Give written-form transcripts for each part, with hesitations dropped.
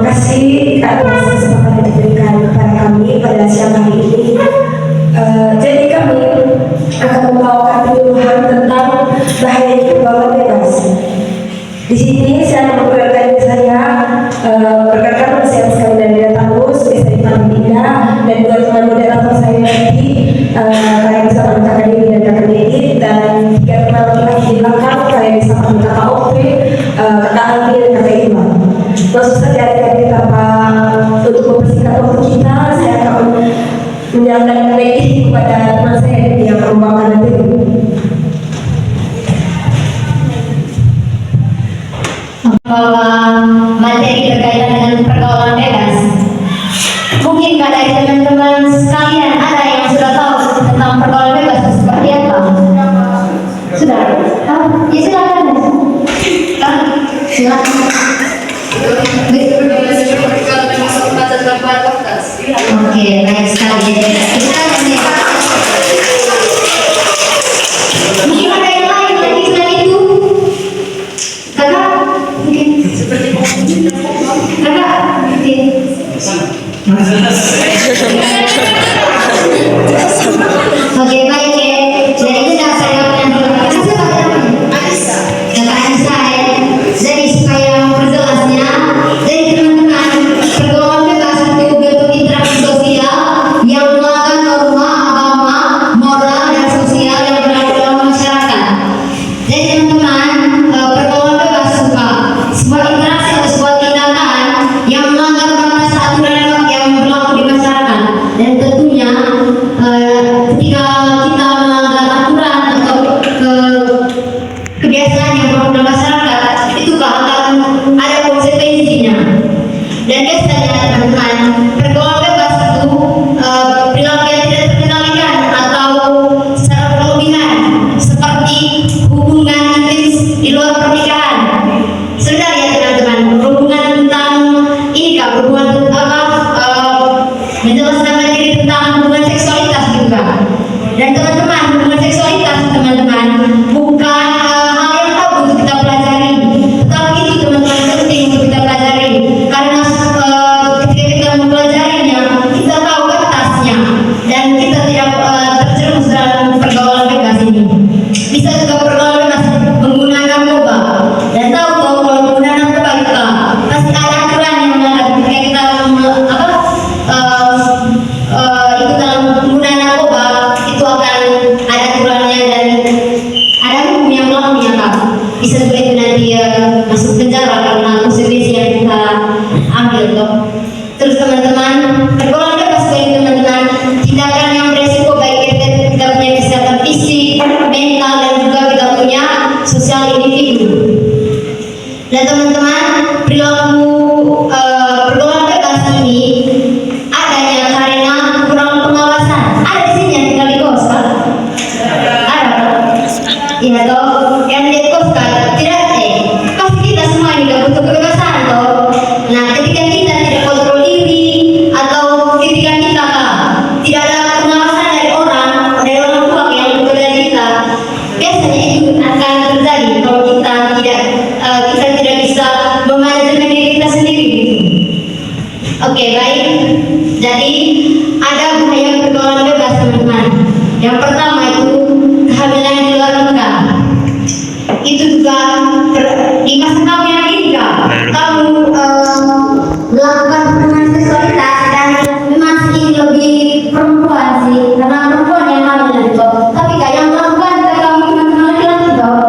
kasih atas kesempatan yang diberikan kepada kami pada siang hari ini. Jadi kami akan membawakan penyuluhan tentang bahaya pergaulan bebas. Di sini saya memperkenalkan saya, perkenalkan saya sekali dari Datanus, bisa dipanggil Dinda, dan dua teman moderator saya nanti, kalian bisa panggilkan diri dan Kakak Dedit, dan tiga teman laki-laki di belakang, kalian bisa panggil Kakak Opri, Kakak Aldi, dan Kakak Iman. Langsung saja adik-adik tanpa untuk mempersingkat waktu kita, saya akan menyerahkan lagi kepada teman saya yang akan membawakan nanti. Bahwa materi berkaitan dengan pergaulan bebas. Mungkin dari teman-teman sekalian ada yang sudah tahu tentang pergaulan bebas seperti apa? Sudah? Ya silakan. Silakan. Oke, baik sekali. Mungkin ada yang lain lagi selain itu? Kakak? Mungkin. Kakak? Mungkin. Oke, baik ya. Jadi itu dah saya kasih pada Kakak Anissa ya. Jadi supaya memperjelasnya, jadi teman-teman, pergaulan bebas itu bentuk interaksi sosial yang melanggar norma agama, moral, dan sosial yang berlaku dalam masyarakat. Jadi teman-teman, pergaulan bebas sebuah interaksi atau sebuah tindakan yang melanggar batas aturan yang berlaku di masyarakat. Dan tentunya ketika kita melanggar aturan atau kebiasaan yang berlaku di masyarakat, itu akan ada konsekuensinya. Dan biasanya teman-teman, pergaulan bebas itu perilaku yang tidak terkendalikan atau secara berlebihan, seperti hubungan intens di luar pernikahan. Sudah ya teman-teman, hubungan tentang ini kak, hubungan tentang menjelaskan materi tentang hubungan seksualitas juga. Dan teman-teman, hubungan seksualitas teman-teman bukan hal yang tabu untuk kita pelajari, tetapi itu teman-teman penting untuk kita pelajari karena ketika kita mempelajarinya kita tahu batasnya dan kita tidak terjerumus dalam pergaulan bebas ini. Bisa juga pergaulan bebas menggunakan narkoba, dan tahu kalau menggunakan narkoba kita pasti ada aturan yang melanggar. Ketika kita ikut dalam penggunaan narkoba itu akan ada aturannya dan ada hukum yang berlakunya kak. Bisa juga itu nanti masuk penjara karena konsekuensi yang kita ambil toh. Terus teman-teman, pergaulan bebas bagi teman-teman tindakan yang beresiko baik kita punya kesehatan fisik, mental, dan juga kita punya sosial individu. Dan teman-teman, perilaku pergaulan bebas ini adanya karena kurang pengawasan. Ada di sini yang tinggal di kos kan? Ada. Iya toh, yang di kos kan tidak pasti kita semua ini gak butuh kebebasan toh. Nah, ketika kita tidak kontrol diri atau ketika kita tidak ada pengawasan dari orang tua yang lebih dari kita, biasanya itu akan terjadi kalau kita tidak bisa memanajemen diri kita sendiri gitu. Oke, baik. Jadi ada bahaya pergaulan bebas teman-teman. Yang pertama itu kehamilan di luar nikah. Itu juga di masa kamu yang ini kak, kamu melakukan hubungan seksualitas dan memang ini lebih perempuan sih, karena perempuan yang hamil itu. Tapi kak yang melakukan kamu teman-teman laki-laki toh.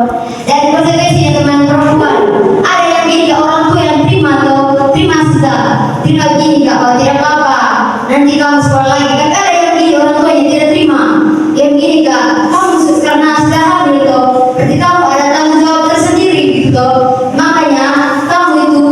Dan konsekuensinya teman perempuan, ada yang gini kak, orang tua yang terima toh, terima sudah, terima gini kak, oh tidak apa-apa, nanti kamu sekolah lagi kan. Ada yang gini orang tua yang tidak terima, yang gini kak, kamu karena sudah hamil toh, berarti kamu ada tanggung jawab tersendiri gitu toh. Makanya kamu itu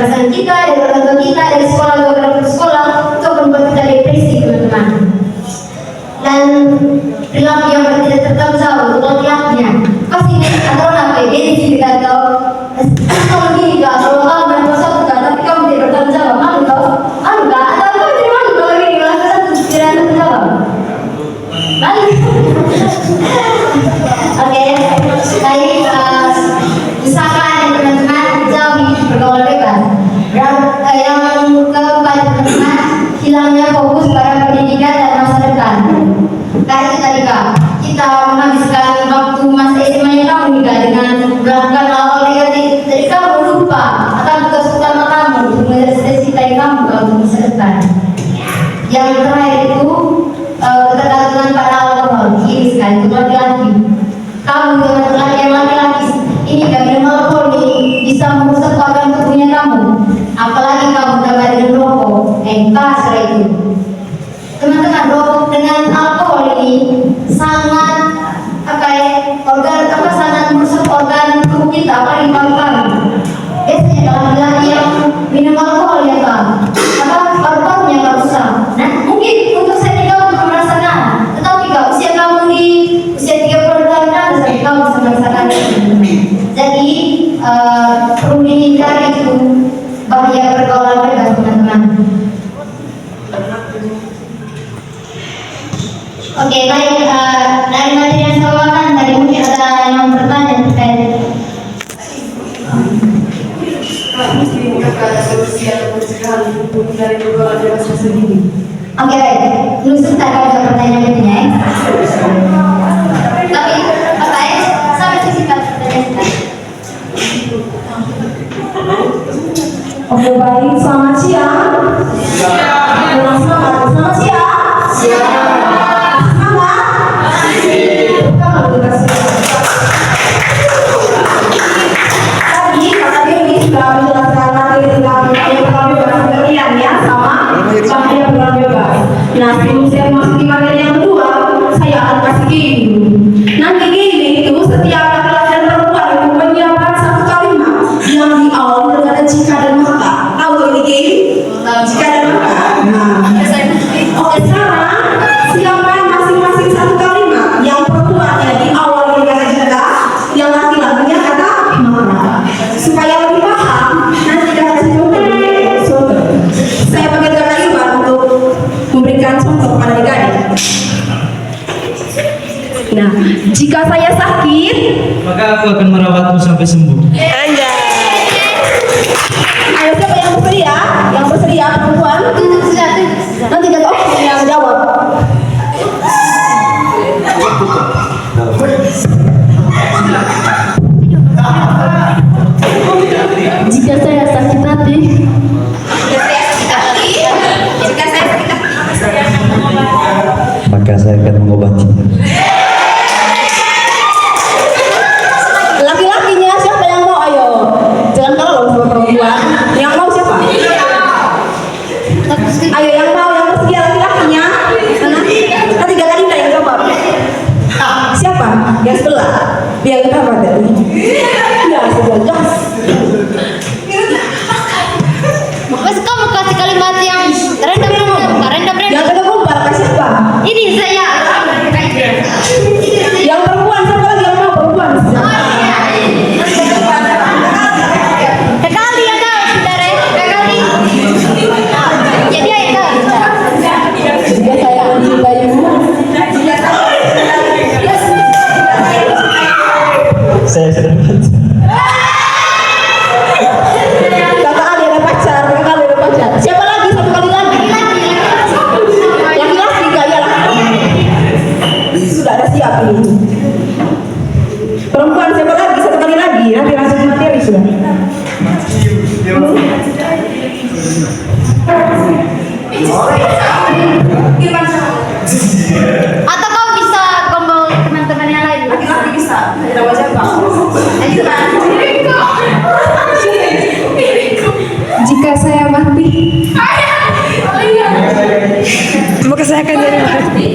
pasangan kita, dari orang tua kita, dari sekolah ke sekolah, itu akan membuat kita depresi, teman-teman. Dan perilaku yang tidak tertanggung jawab untuk laki-lakinya. Pasti ini atau apa? Ini tidak tahu. Kalau gini kak, kalau kamu berbuat sesuatu kak, tapi kamu tidak bertanggung jawab, malu kau? Malu kak? Atau kamu tidak malu kalau gini melakukan sesuatu tidak bertanggung jawab? Malu. Oke, baik. Usahakan ya teman-teman jauhi pergaulan bebas. Yang keempat teman-teman, hilangnya fokus pada pendidikan dan masa depan. Kayak itu tadi kak, kita menghabiskan waktu masa SMA-nya kamu nih kak dengan melakukan hal-hal negatif. Jadi kamu lupa akan tugas utama kamu untuk mencintai kamu untuk masa depan. Yang terakhir itu ketergantungan pada alkohol. Ini sekali untuk laki-laki. Kamu dengan yang laki-laki ini kan minum alkohol ini bisa merusak organ tubuhnya kamu. Apalagi kamu tambah dengan rokok, kasar itu. Teman-teman, rokok dengan alkohol ini sangat sangat merusak organ tubuh kita, apalagi paru-paru. Biasanya laki-laki yang minum alkohol ya kak, paru-parunya nggak rusak. Nah, mungkin untuk saya kamu belum merasakan, tetapi kak usia kamu di usia 30 tahun ke atas, kamu bisa merasakan. Jadi perlu dihindari itu bahaya pergaulan bebas teman-teman. Oke, baik. Dari materi yang saya bawakan tadi mungkin ada yang bertanya terkait. Apakah ada solusi atau pencegahan untuk dari pergaulan bebas tersebut? Oke, baik. Dulu sebentar kalau ada pertanyaan itu ya. Tapi apa ya? Sampai singkat pertanyaan. Oke, baik. Selamat siang. Selamat siang. Tadi Kak Dewi sudah menjelaskan materi tentang pergaulan bebas kalian ya, sama bahaya pergaulan bebas. Nah, sebelum saya masuk di materi yang kedua, saya akan kasih gini. Nanti gini itu setiap laki-laki dan perempuan itu menyiapkan satu kalimat yang diawali dengan kata jika dan maka. Tahu ini gini? Jika dan maka. Nah, oke, sekarang siapkan masing-masing satu kalimat. Yang perempuannya diawali dengan kata jika, yang laki-lakinya kata maka. Supaya lebih paham, nanti kita kasih contoh. Saya pakai kata Iwan untuk memberikan contoh kepada adik-adik. Nah, jika saya sakit, maka aku akan merawatmu sampai sembuh. ayo siapa yang bersedia? Yang bersedia perempuan? Nanti kita yang jawab. Jika saya sakit hati, Maka saya akan mengobati. Laki-lakinya siapa yang mau? Ayo, jangan kalah loh sama perempuan. Yang mau siapa? Ayo yang mau, yang bersedia laki-lakinya. Nanti gak ada yang jawab. Siapa? Yang sebelah. Yang berapa tadi? Ya, sudah jelas. Mas kamu kasih kalimat yang random. Yang kena gombal kasih siapa? Ini saya. Yang perempuan siapa lagi yang mau perempuan? Kekali ya kak, saudara. Kekali. Jadi ya kak. jika saya mencintaimu, Saya sudah mati. Kakak Ali ada pacar, kakak Ali ada pacar. Siapa lagi? Satu kali lagi. Laki-laki gak ya laki. Sudah ada siap ini. Perempuan siapa lagi? Satu kali lagi. Nanti langsung materi sudah. Atau kau bisa kumpul teman-teman yang lain? Laki-laki bisa. Ada wajah Pak. jika saya mati, maka saya akan jadi mati.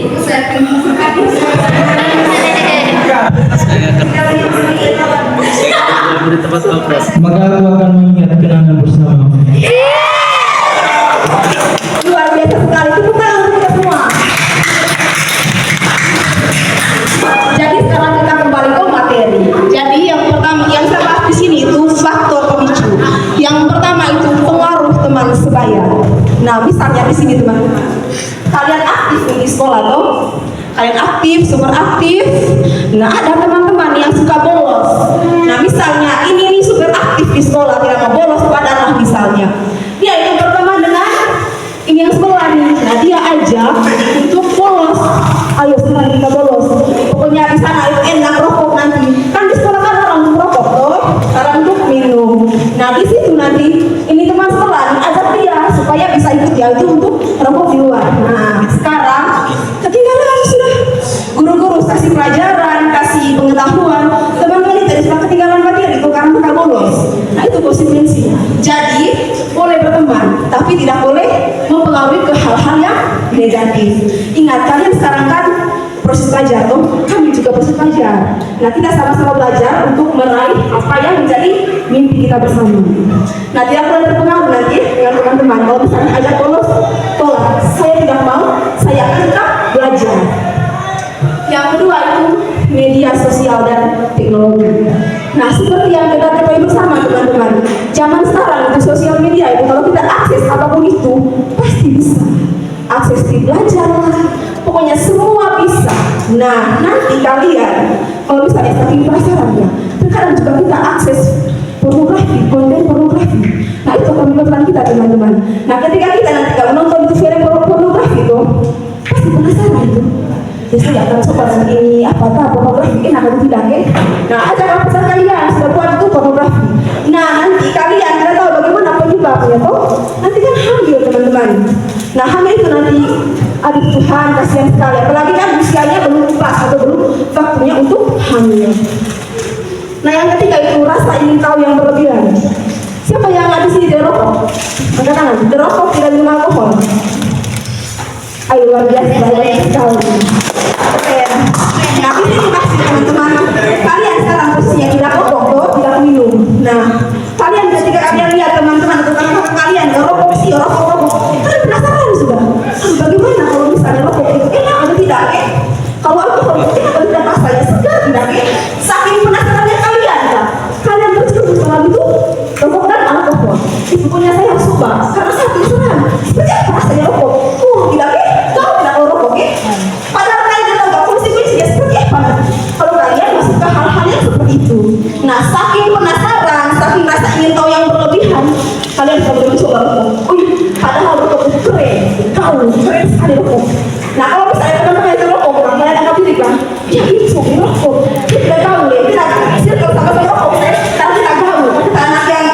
Maka aku akan mengingat kenangan bersama. teman sebaya. Nah, misalnya di sini teman-teman, kalian aktif di sekolah toh? Kalian aktif, super aktif. Nah, ada teman-teman yang suka bolos. Nah, misalnya ini nih super aktif di sekolah, tidak mau bolos, adalah misalnya dia itu berteman dengan ini yang sebelah nih. Nah, dia ajak untuk bolos. Ayo sekarang kita bolos. Pokoknya di sana itu enak rokok nanti. Kan di sekolah kan orang untuk rokok toh, orang untuk minum. Nah, di situ nanti ini teman sekolah nih, ajak dia supaya bisa ikut dia itu untuk rokok di luar. Nah, sekarang ketinggalan sudah. Guru-guru kasih pelajaran, kasih pengetahuan, teman-teman itu sudah ketinggalan bagian itu karena mereka bolos. Nah, itu konsekuensinya. Jadi boleh berteman, tapi tidak boleh mempengaruhi ke hal-hal yang negatif. Ingat, kalian sekarang kan proses belajar, toh? Kami juga proses belajar. Nah, kita sama-sama belajar untuk meraih apa yang menjadi mimpi kita bersama. Nah, tidak boleh terpengaruh nanti dengan teman-teman. Kalau misalnya ajak bolos, tolak. Saya tidak mau, saya akan tetap belajar. Yang kedua itu media sosial dan teknologi. Nah, seperti yang kita ketahui bersama teman-teman, zaman sekarang itu sosial media itu kalau kita akses apapun itu pasti bisa. Akses di belajar lah, pokoknya semua bisa. Nah, nanti kalian kalau misalnya saking penasaran ya, terkadang juga kita akses pornografi, konten pornografi. Nah, itu akan menyebabkan kita teman-teman. Nah, ketika kita nanti kalau nonton itu film pornografi itu pasti penasaran itu. Jadi saya akan coba ini apakah pornografi enak atau tidak ya? Nah, acara pesan kalian sudah buat itu pornografi. Nah, nanti kalian tidak tahu bagaimana penyebabnya toh? Nanti kan hamil teman-teman. Nah, hamil itu nanti aduh Tuhan kasihan sekali. Apalagi kan usianya belum pas atau belum waktunya untuk hamil. Nah, yang ketiga itu rasa ingin tahu yang berlebihan. Siapa yang ada di sini derokok? Angkat tangan. Derokok tidak minum alkohol. Ayo luar biasa sekali. Oke. Nah, ini masih teman-teman. Kalian sekarang posisinya tidak rokok, tidak minum. Nah, kalian ketika kalian lihat teman-teman atau kakak kalian rokok sih, rokok. Kalian penasaran sudah. Bagaimana kalau misalnya rokok itu enak atau tidak? Kalau alkohol itu enak atau tidak rasanya segar tidak? Saking penasarannya kalian, kalian terus selalu itu rokok dan alkohol. Pokoknya saya harus coba karena saya penasaran. Seperti apa rasanya rokok? Tidak kau tidak mau rokok, padahal kalian tidak tahu konsekuensinya seperti apa. Kalau kalian masuk ke hal-hal yang seperti itu, nah saking penasaran, saking rasa ingin tahu yang berlebihan, kalian bisa mencoba rokok. Padahal rokok itu keren, keren sekali rokok. Nah, kalau misalnya teman-teman itu rokok, kalian akan pilih kan? Ya itu rokok. Kita tidak tahu ya, kita kalau sama saya rokok, tapi tidak tahu. Kita anak yang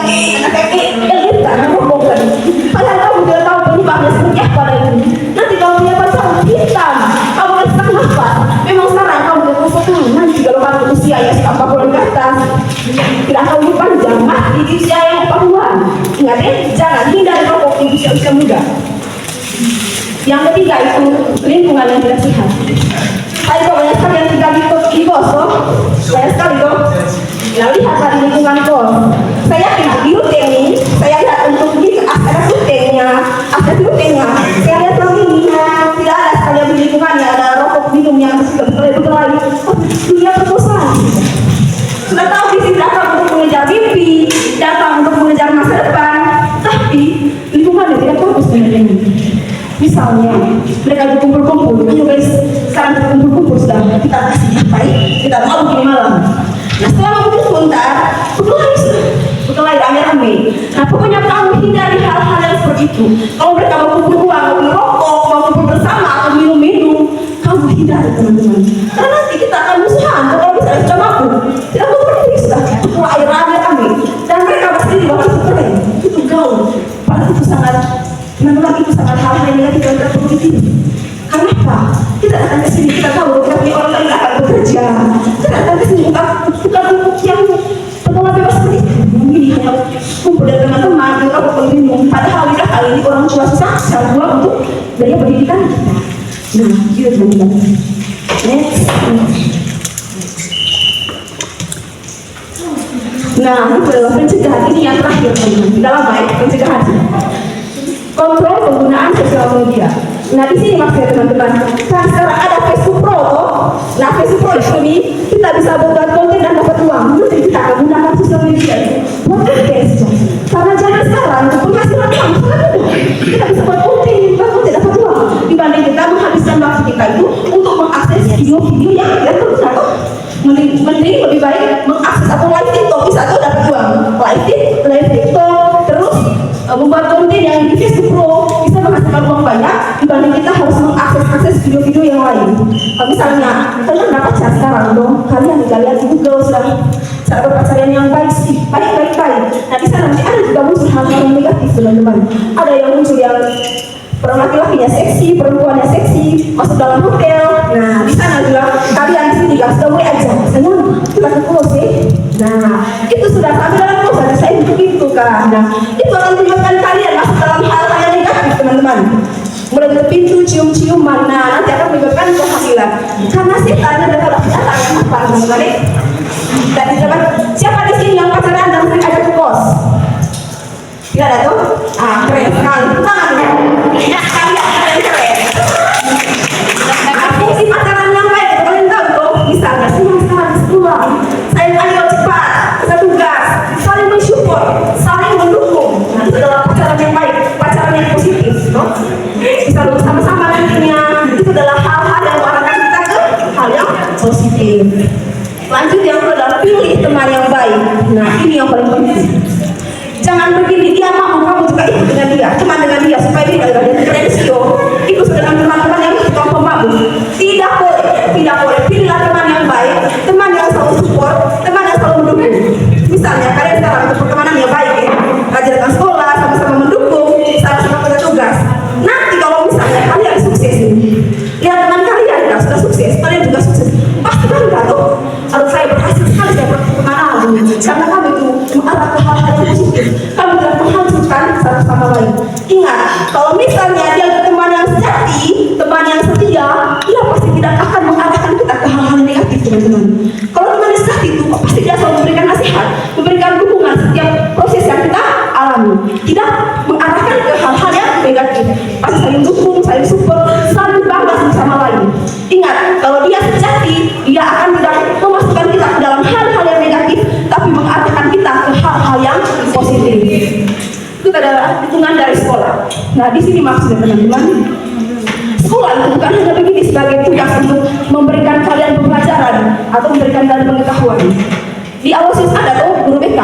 elit kan rokok kan. Padahal kamu tidak tahu penyebabnya seperti apa lagi. Nanti kalau punya pacar hitam, kamu harus kenapa? Memang sekarang kamu tidak rasakan. Nanti kalau kamu usia ya 40 ke atas, tidak tahu hidup panjang, mati di usia yang 40-an. Ingat ya, jangan hindari rokok di usia muda. Yang ketiga itu lingkungan yang tidak sehat. Saya kok banyak sekali yang tinggal di kos, banyak sekali kok. Nah, lihat tadi lingkungan kos. Saya yakin di ruteng ini, saya lihat untuk di ada rutengnya, saya lihat selama ini tidak ada sekali yang di lingkungannya ada rokok minum yang sudah berkelahi. Dunia perkosaan. Sudah tahu di sini datang untuk mengejar mimpi, datang untuk mengejar masa depan, tapi lingkungannya tidak bagus sebenarnya. Misalnya mereka berkumpul-kumpul, ayo guys, sekarang kita kumpul-kumpul sudah, kita kasih apa? Kita mau begini malam. Nah, setelah itu sebentar, berkelahi rame-rame. Nah, pokoknya kamu hindari hal-hal yang seperti itu. Kalau mereka mau kumpul uang, mau merokok, mau kumpul bersama atau minum-minum, kamu hindari teman-teman. Karena nanti kita akan musuhan. Kalau misalnya sudah mampu, tidak mau berdiri sudah berkelahi rame-rame. Dan mereka pasti di bawah keren, itu gaul. Padahal itu sangat teman-teman, itu sangat hal yang negatif dan tidak produktif. Kenapa? Kita datang ke sini, kita tahu kita punya orang lain akan bekerja. Kita datang ke sini bukan yang pertolongan bebas seperti itu. Ini hanya kumpul dengan teman-teman, kita berminum. Padahal kita kali ini orang tua susah secara buat untuk biaya pendidikan kita. Nah, gitu teman-teman. Next. Nah, itu adalah pencegahan. Ini yang terakhir teman-teman. Tidak lama ya, pencegahan. Kontrol penggunaan sosial media. Nah, di sini maksudnya teman-teman, kan sekarang ada Facebook Pro toh. Nah, Facebook Pro ini kita bisa buat konten dan dapat uang. Jadi kita akan gunakan sosial media buat konten. Karena zaman sekarang penghasilan kamu membuat konten yang di Facebook Pro bisa menghasilkan uang banyak dibanding kita harus mengakses video-video yang lain. Misalnya kalian dapat pacar sekarang dong, kalian di Google cara berpacaran yang baik sih, baik. Nah di sana nanti ada juga muncul hal-hal yang negatif teman-teman. Ada yang muncul yang laki-lakinya seksi, perempuannya seksi, masuk dalam hotel. Nah di sana juga kalian di sini juga sudah mulai aja, sayang kita ke pulau sih. Nah itu sudah sampai dalam pulau saja saya begitu kan. Nah itu akan menyebabkan kalian masuk dalam hal-hal yang negatif teman-teman. Mulai dari pintu cium-ciuman, nah nanti akan menyebabkan kehamilan. Karena setan adalah binatang yang apa teman-teman? Dan disebut siapa di sini yang pacaran dan sering ada ke kos? Tidak ada tuh? Keren sekali. Tangan kalian keren. Aku sih pacaran yang baik, kalian tahu tuh? Misalnya sekarang di sekolah, saya ayo cepat, kita tugas, saling mensupport, saling mendukung. Nah itu adalah pacaran yang baik, pacaran yang positif, no? Bisa bersama-sama nantinya. Itu adalah hal-hal yang mengarahkan kita ke hal yang positif. Lanjut yang kedua adalah pilih teman yang baik. Nah ini yang paling penting. Jangan begini, dia mau kamu juga ikut dengan dia, teman dengan dia supaya dia tidak ada resiko. Ikut dengan teman-teman yang tukang pemabuk. Tidak boleh. Pilihlah teman yang baik, teman yang selalu support, teman yang selalu mendukung. Misalnya kalian sekarang untuk pertemanan yang baik ya, ajarkan sekolah, sama-sama mendukung, sama-sama kerja tugas. Nanti kalau misalnya kalian sukses ini, lihat teman kalian yang sudah sukses, kalian juga sukses. Pasti kan enggak tuh? Harus saya berhasil sekali saya pertemanan karena kami itu mengarah ke hal-hal yang positif. Kami tidak menghancurkan satu sama lain. Ingat, kalau misalnya dia teman yang sejati, teman yang setia, dia pasti tidak akan mengarahkan kita ke hal-hal negatif teman-teman. Kalau teman yang sejati itu pasti dia selalu memberikan nasihat, memberikan dukungan setiap proses yang kita alami, tidak mengarahkan ke hal-hal yang negatif. Pasti saling dukung, saling support, saling bangga satu sama lain. Ingat, kalau dia sejati, dia akan tidak memasukkan kita ke dalam hal-hal yang negatif, tapi mengarahkan kita ke hal-hal yang positif. Itu adalah hitungan dari sekolah. Nah, di sini maksudnya teman-teman, sekolah itu bukan hanya begini sebagai tugas untuk memberikan kalian pembelajaran atau memberikan kalian pengetahuan. Di awal ada tuh guru BK.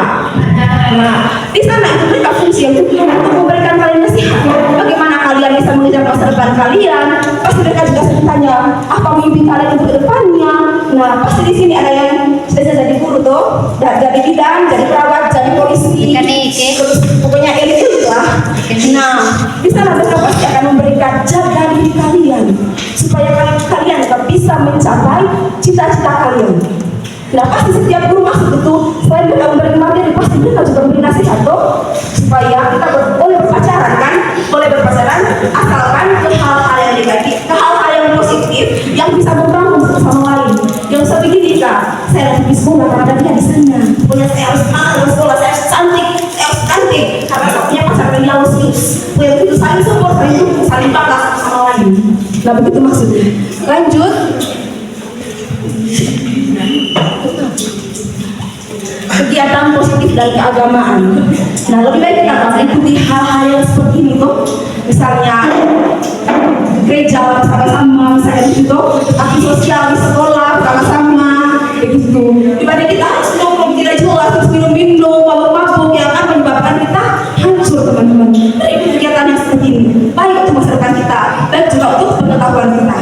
Nah, di sana itu mereka fungsi untuk memberikan kalian nasihat. Bagaimana kalian bisa mengejar masa depan kalian? Pasti mereka juga bertanya apa mimpi kalian untuk kedepannya. Nah, pasti di sini ada yang sudah jadi guru tuh, jadi bidan, jadi perawat, jadi polisi, terus pokoknya elit lah. Nah, di sana mereka pasti akan memberikan jaga diri kalian supaya kalian tetap bisa mencapai cita-cita kalian. Nah pasti setiap guru masuk itu selain mereka memberi materi pasti mereka juga memberi nasihat tuh supaya kita boleh berpacaran kan, boleh berpacaran asalkan ke hal-hal yang negatif, ke hal-hal yang positif yang bisa membangun satu sama lain. Yang bisa begini kak, saya harus di sekolah karena dia di sana. Pokoknya saya harus sekolah, saya harus cantik karena saya punya pacar yang harus punya begitu saling support, saling bangga satu sama lain. Nah begitu maksudnya. Lanjut. Kegiatan positif dari keagamaan. Nah, lebih baik kita ikuti hal-hal yang seperti ini tuh. Misalnya gereja bersama-sama, misalnya gitu, aktif sosial di sekolah bersama-sama, begitu. Dibanding kita harus nongkrong tidak jelas, terus minum-minum, mabuk-mabuk yang akan menyebabkan kita hancur teman-teman. Dari kegiatan yang seperti ini, baik untuk masa depan kita, dan juga untuk pengetahuan kita.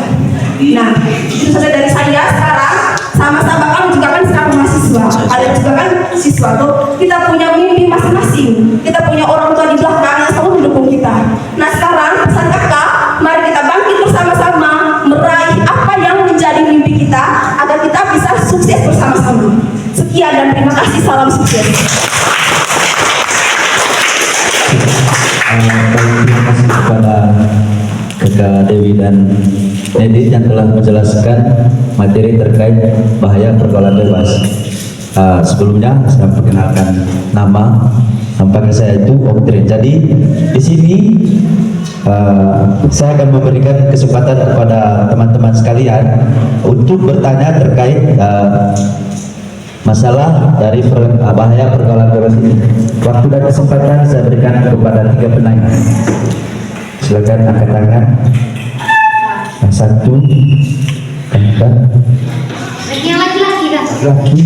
Nah, itu saja dari saya sekarang. Sama-sama kamu juga kan sekarang mahasiswa, ada juga kan siswa tuh. Kita punya mimpi masing-masing, kita punya orang tua di belakang yang selalu mendukung kita. Nah sekarang pesan kakak, mari kita bangkit bersama-sama meraih apa yang menjadi mimpi kita agar kita bisa sukses bersama-sama. Sekian dan terima kasih, salam sukses. Terima kasih kepada Kakak Dewi dan Nedit yang telah menjelaskan materi terkait bahaya pergaulan bebas. Sebelumnya saya perkenalkan nama saya itu Om Trin. Jadi di sini saya akan memberikan kesempatan kepada teman-teman sekalian untuk bertanya terkait masalah dari bahaya pergaulan bebas ini. Waktu dan kesempatan saya berikan kepada 3 penanya. Silakan angkat tangan. Yang satu, yang laki-laki kan? laki.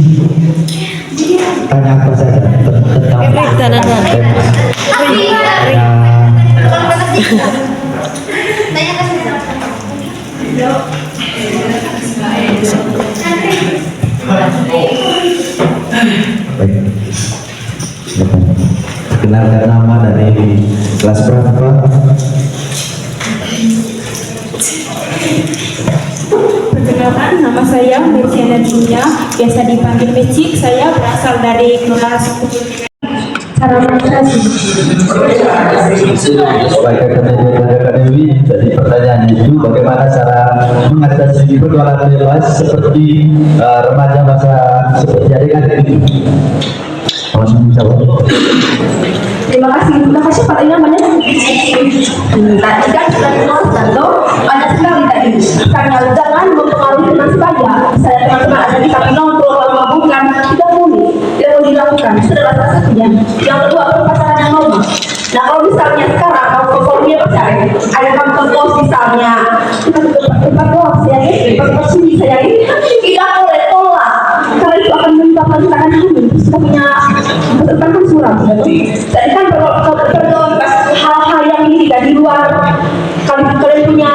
Tanya apa saja tentang tema. Tanya ke Suza. Baik. Kenalkan nama dari kelas berapa? Perkenalkan, nama saya Merciana Julia, biasa dipanggil Mecik. Saya berasal dari kelas cara mengatasi. Sebagai akademi, jadi pertanyaannya itu bagaimana cara mengatasi pergaulan bebas seperti remaja masa seperti adik-adik itu. Langsung jawab. Terima kasih pertanyaannya. Tadi kan sudah dijelaskan loh, ada sekali tadi. Karena jangan mempengaruhi teman saya teman-teman ada di kami nongkrong kalau mabukkan tidak boleh dilakukan. Itu adalah salah satunya. Yang kedua pacaran yang normal. Nah kalau misalnya sekarang kalau dia pacaran, ada kantor bos misalnya, kita tempat bos ya, tempat sini saya tidak boleh tolak. Karena itu akan menyebabkan kita akan hamil. Kita punya peserta kan suram. Jadi kan pergaulan hal-hal yang ini tidak di luar. Kalian punya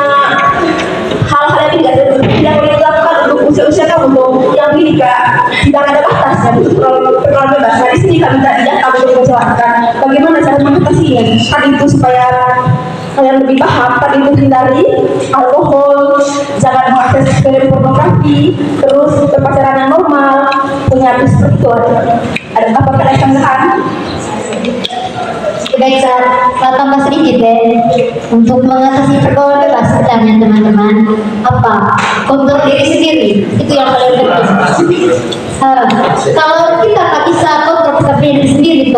hal-hal yang tidak boleh dilakukan untuk usia-usia kamu untuk yang ini tidak ada batasnya untuk pergaulan bebas. Nah di sini kami tidak tahu untuk menjelaskan bagaimana cara mengatasinya. Tadi itu supaya kalian lebih paham, tadi itu hindari alkohol, jangan mengakses film pornografi, terus berpacaran yang normal, punya habis seperti itu. Ada apa kalian tambahan? Baik, saya tambah sedikit deh. Untuk mengatasi pergaulan bebas, tanya teman-teman, apa? Kontrol diri sendiri, itu yang paling penting. Kalau kita tak bisa kontrol diri sendiri,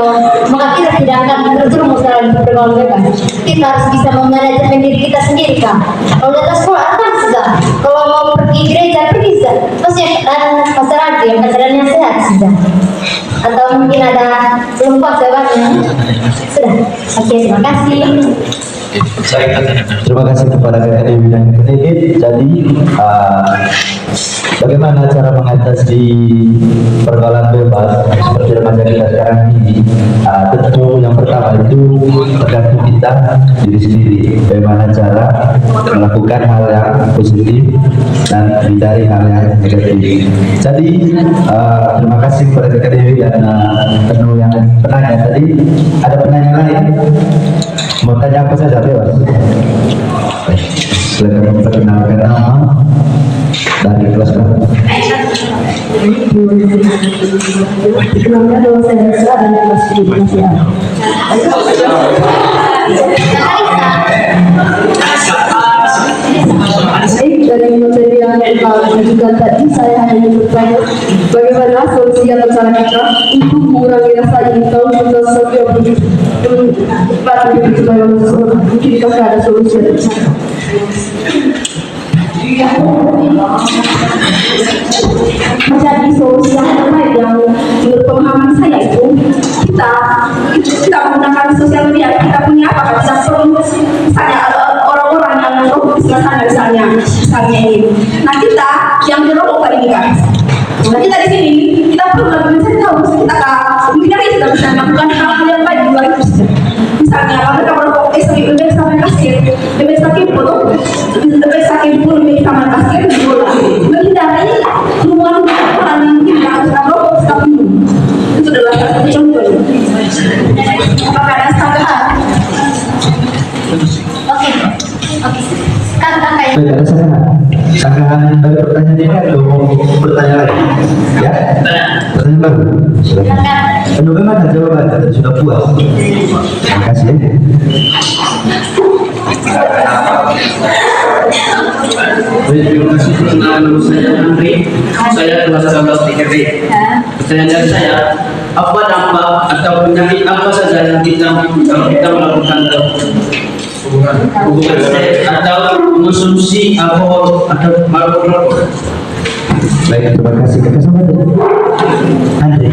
maka kita tidak akan terjerumus dalam pergaulan bebas. Kita harus bisa memanajemen diri kita sendiri, kan? Kalau datang sekolah, kan sudah. Kalau mau pergi gereja, pergi sudah. Pasti pacaran yang pacarannya sehat sudah. Atau mungkin ada belum puas jawabannya. Sudah. Oke, terima kasih. Terima kasih kepada Kakak Dewi dan Kakak Dede. Jadi bagaimana cara mengatasi pergaulan bebas seperti remaja kita sekarang ini? Tentu yang pertama itu tergantung kita diri sendiri. Bagaimana cara melakukan hal yang positif dan hindari hal yang negatif. Jadi terima kasih kepada Kakak Dewi dan penuh yang penanya tadi. Ada penanya lain? Mau tanya apa saja bebas. Silakan memperkenalkan nama dari kelas berapa? Namanya adalah saya Reza dan kelas 7 Dari materi yang diajukan tadi, saya hanya bertanya bagaimana solusi atau cara kita untuk mengurangi rasa ingin tahu tentang sesuatu yang begitu banyak seseorang. Mungkin kakak ada solusi dari sana. Menjadi solusi yang terbaik yang menurut pemahaman saya itu kita menggunakan sosial media, kita punya apa? Kita perlu misalnya orang-orang yang robotis misalnya ini. Nah kita yang dirobot ini kan. Nah kita di sini kita perlu mencari tahu kita mungkin kita bisa melakukan hal-hal yang baik di luar itu. Misalnya kalau kita merokok lebih sama kasir, lebih sakit pun lebih sama kasir menghindari kerumunan orang yang mungkin tidak merokok sekali itu adalah salah satu contoh. Apakah ada tambahan? Oke. Kakak ya. Baik, ada sanggahan dari pertanyaan ini atau bertanya lagi? Ya? Pertanyaan baru? Silakan. Bagaimana jawabannya? Sudah puas? Terima kasih ya. Baik, terima kasih. Perkenalkan nama saya Andri. Saya kelas 11 TKP. Pertanyaan dari saya, apa dampak atau penyakit apa saja yang kita kalau kita melakukan hubungan seks atau konsumsi alkohol atau mabuk rokok? Baik, terima kasih. Kakak sama Andri,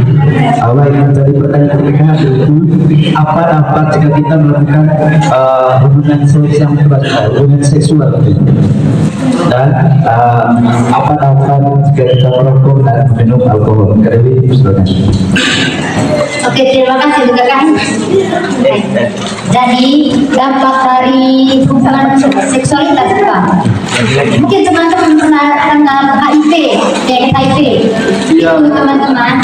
awal yang tadi pertanyaan kakak itu apa dampak jika kita melakukan hubungan seks yang bebas, hubungan seksual? dan apa dampak jika kita merokok dan minum alkohol? Kak Dewi, silakan. Oke, terima kasih Bu Kakak. Jadi dampak dari hubungan seksualitas Pak. Mungkin teman-teman pernah kenal HIV, HIV. Itu teman-teman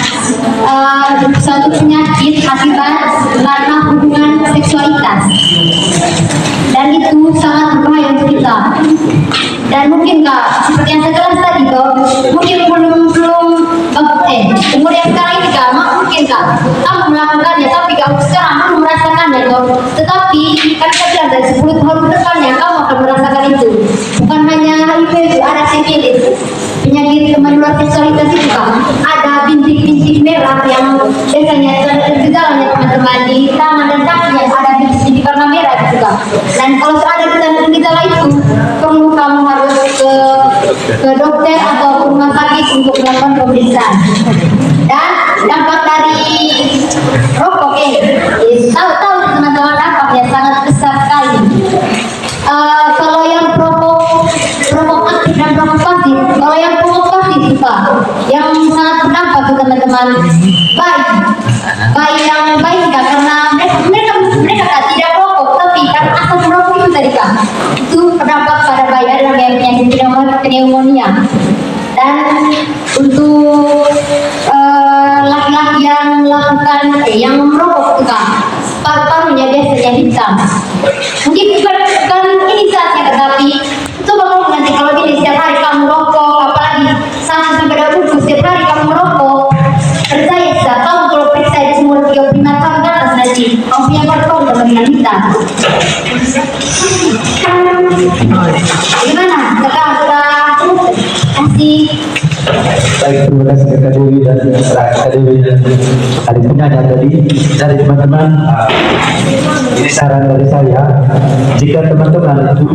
suatu penyakit akibat karena hubungan seksualitas. Dan itu sangat berbahaya untuk kita. Dan mungkin Kak, seperti yang saya jelas tadi toh, mungkin belum umur yang sekarang ini Kak, mungkin Kak, kamu melakukannya, tapi kamu sekarang kamu merasakannya toh. Tetapi kan saya bilang dari 10 tahun ke depannya kamu akan merasakan itu. Bukan hanya HIV itu, ada sifilis, penyakit menular seksualitas itu Kak. Ada bintik-bintik merah yang biasanya gejalanya teman-teman di tangan dan kaki yang ada bintik-bintik warna merah gitu Kak. Dan kalau ada gejala itu, perlu kamu harus ke dokter atau rumah sakit untuk melakukan pemeriksaan. Dan dampak dari rokok tahu teman-teman dampaknya sangat besar sekali. Kalau yang perokok aktif dan perokok pasif, kalau yang perokok pasif Pak, yang sangat berdampak ke teman-teman bayi yang baik Kak, karena mereka Kak tidak merokok, tapi karena asal merokok itu tadi Kak, itu berdampak pada bayi ada yang penyakit pneumonia. Dan untuk laki-laki yang melakukan yang merokok itu Kak, paru-parunya biasanya hitam. Mungkin bukan ini saatnya, tetapi coba kamu nanti kalau ini setiap hari kamu merokok, apalagi sampai dahulu setiap hari kamu merokok, percaya sah, kamu kalau periksa di umur 35 tahun ke atas nanti kamu punya paru-paru kemungkinan hitam. Gimana? Kakak sudah kasih. Baik, terima kasih Kak Dewi dan Kak Dewi dan adik penyanyi tadi dari teman-teman. Ini saran dari saya, jika teman-teman itu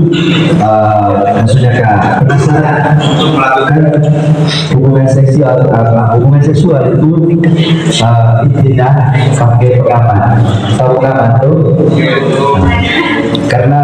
maksudnya penasaran untuk melakukan hubungan seksual itu tidak pakai pengaman. Tahu pengaman tuh? Karena